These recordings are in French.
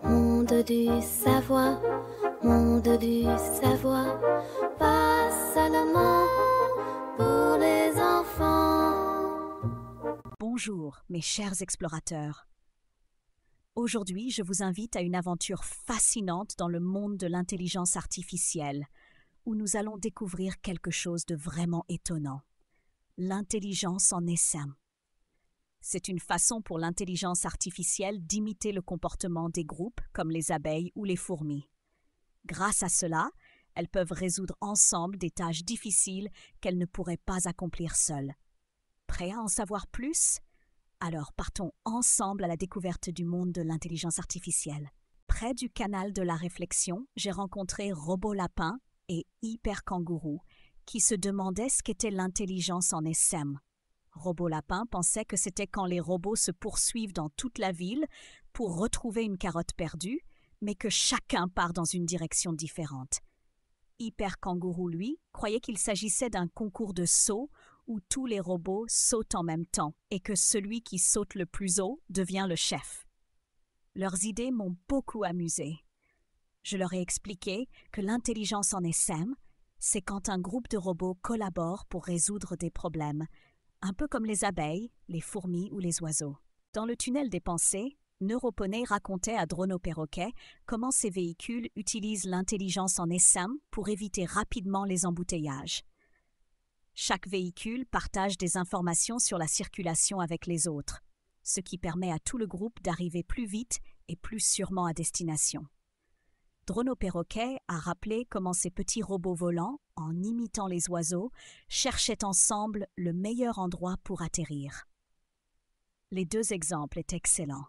Monde du savoir, monde du savoir, pas seulement pour les enfants. Bonjour, mes chers explorateurs. Aujourd'hui, je vous invite à une aventure fascinante dans le monde de l'intelligence artificielle, où nous allons découvrir quelque chose de vraiment étonnant. L'intelligence en essaim. C'est une façon pour l'intelligence artificielle d'imiter le comportement des groupes, comme les abeilles ou les fourmis. Grâce à cela, elles peuvent résoudre ensemble des tâches difficiles qu'elles ne pourraient pas accomplir seules. Prêts à en savoir plus ? Alors partons ensemble à la découverte du monde de l'intelligence artificielle. Près du canal de la réflexion, j'ai rencontré Robot Lapin et Hyper Kangourou, qui se demandaient ce qu'était l'intelligence en essaim. Robot Lapin pensait que c'était quand les robots se poursuivent dans toute la ville pour retrouver une carotte perdue, mais que chacun part dans une direction différente. Hyper Kangourou, lui, croyait qu'il s'agissait d'un concours de saut où tous les robots sautent en même temps et que celui qui saute le plus haut devient le chef. Leurs idées m'ont beaucoup amusé. Je leur ai expliqué que l'intelligence en essaim, c'est quand un groupe de robots collabore pour résoudre des problèmes, un peu comme les abeilles, les fourmis ou les oiseaux. Dans le tunnel des pensées, Neuroponey racontait à Drono Perroquet comment ces véhicules utilisent l'intelligence en essaim pour éviter rapidement les embouteillages. Chaque véhicule partage des informations sur la circulation avec les autres, ce qui permet à tout le groupe d'arriver plus vite et plus sûrement à destination. Drono Perroquet a rappelé comment ces petits robots volants, en imitant les oiseaux, cherchaient ensemble le meilleur endroit pour atterrir. Les deux exemples étaient excellents.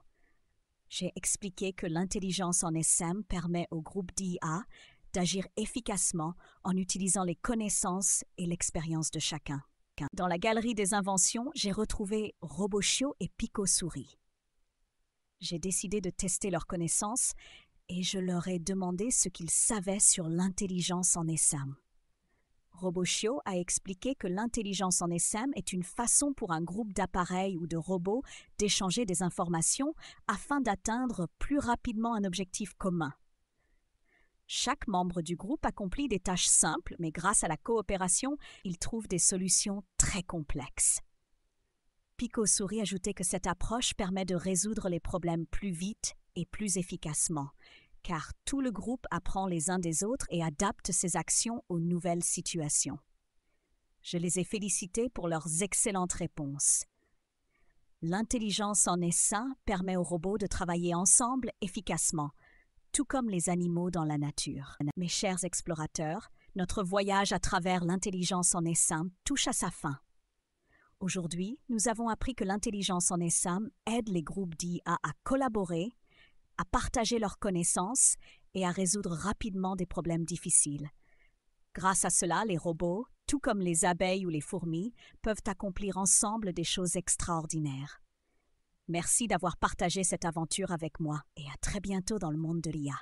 J'ai expliqué que l'intelligence en essaim permet au groupe d'IA d'agir efficacement en utilisant les connaissances et l'expérience de chacun. Dans la galerie des inventions, j'ai retrouvé Robochio et Picosouris. J'ai décidé de tester leurs connaissances et je leur ai demandé ce qu'ils savaient sur l'intelligence en essaim. Robochio a expliqué que l'intelligence en essaim est une façon pour un groupe d'appareils ou de robots d'échanger des informations afin d'atteindre plus rapidement un objectif commun. Chaque membre du groupe accomplit des tâches simples, mais grâce à la coopération, ils trouvent des solutions très complexes. Picosouris ajoutait que cette approche permet de résoudre les problèmes plus vite et plus efficacement, car tout le groupe apprend les uns des autres et adapte ses actions aux nouvelles situations. Je les ai félicités pour leurs excellentes réponses. L'intelligence en essaim permet aux robots de travailler ensemble efficacement, tout comme les animaux dans la nature. Mes chers explorateurs, notre voyage à travers l'intelligence en essaim touche à sa fin. Aujourd'hui, nous avons appris que l'intelligence en essaim aide les groupes d'IA à collaborer, à partager leurs connaissances et à résoudre rapidement des problèmes difficiles. Grâce à cela, les robots, tout comme les abeilles ou les fourmis, peuvent accomplir ensemble des choses extraordinaires. Merci d'avoir partagé cette aventure avec moi et à très bientôt dans le monde de l'IA.